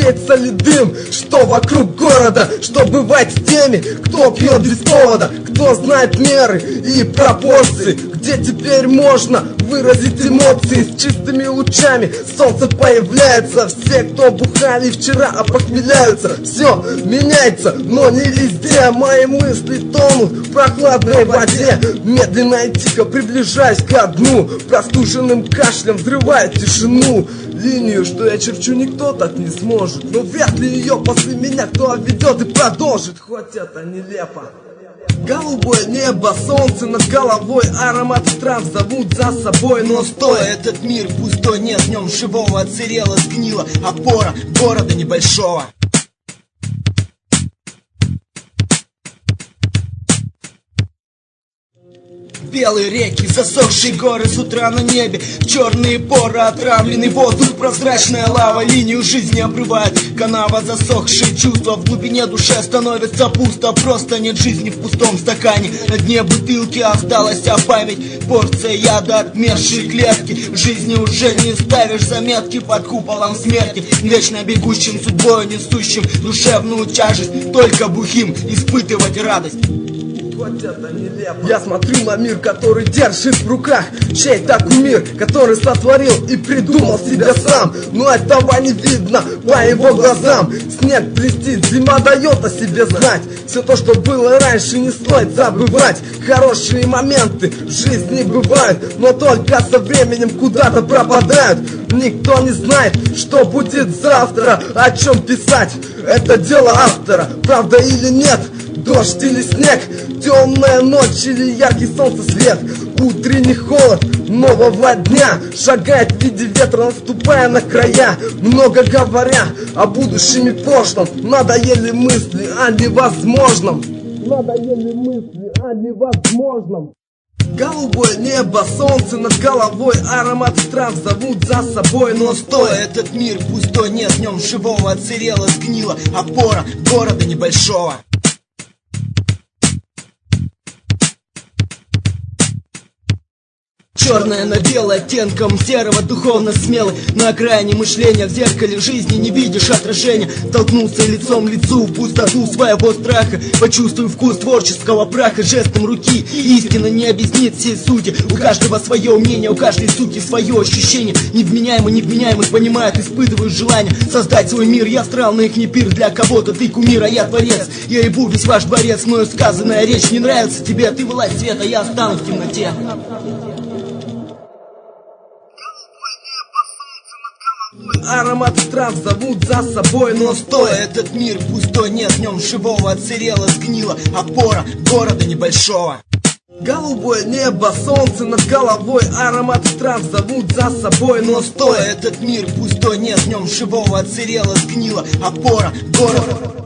развеется ли дым, что вокруг города, что бывает с теми, кто пьет без повода, кто знает меры и пропорции, где теперь можно выразить эмоции с чистыми лучами. Солнце появляется, все, кто бухали вчера, опохмеляются. Все меняется, но не везде. Мои мысли тонут в прохладной воде. Медленно и тихо приближаюсь ко дну, простуженным кашлем взрываю тишину. Линию, что я черчу, никто так не сможет, но вряд ли ее после меня кто обведет и продолжит, хоть это нелепо. Голубое небо, солнце над головой, аромат трав зовут за собой. Но стой, этот мир пустой, нет в нем живого, отсырела, сгнила опора города небольшого. Белые реки, засохшие горы с утра на небе, черные поры, отравленный воздух, прозрачная лава линию жизни обрывает. Канава, засохшие чувства, в глубине душе становится пусто, просто нет жизни в пустом стакане. На дне бутылки осталась память, порция яда, отмершие клетки. В жизни уже не ставишь заметки под куполом смерти, вечно бегущим судьбой, несущим душевную тяжесть, только бухим испытывать радость. Я смотрю на мир, который держит в руках чей-то кумир, который сотворил и придумал себя сам. Но этого не видно по его глазам. Снег блестит, зима дает о себе знать. Все то, что было раньше, не стоит забывать. Хорошие моменты в жизни бывают, но только со временем куда-то пропадают. Никто не знает, что будет завтра, о чем писать. Это дело автора, правда или нет? Дождь или снег, темная ночь или яркий солнцесвет, утренний холод нового дня шагает в виде ветра, наступая на края. Много говоря о будущем и прошлом, надоели мысли о невозможном. Надоели мысли о невозможном. Голубое небо, солнце над головой, аромат трав зовут за собой. Но стой, этот мир пустой, нет в нем живого, отсырела, сгнила опора города небольшого. Черное на белое, оттенком серого, духовно смелый. На окраине мышления, в зеркале жизни не видишь отражения. Толкнулся лицом к лицу в пустоту своего страха. Почувствуй вкус творческого праха жестом руки. Истина не объяснит всей сути. У каждого свое мнение, у каждой суки свое ощущение. Невменяемых понимают, испытывают желание создать свой мир. Я астрал на их не пир, для кого-то ты кумир, а я творец. Я ебу весь ваш дворец, мною сказанная речь не нравится тебе. Ты власть света, я останусь в темноте. Аромат трав зовут за собой. Но стой, этот мир пустой, нет в нем живого, отсырела, сгнила опора города небольшого. Голубое небо, солнце над головой, аромат трав зовут за собой. Но стой, этот мир пустой, нет в нем живого, отсырела, сгнила опора города.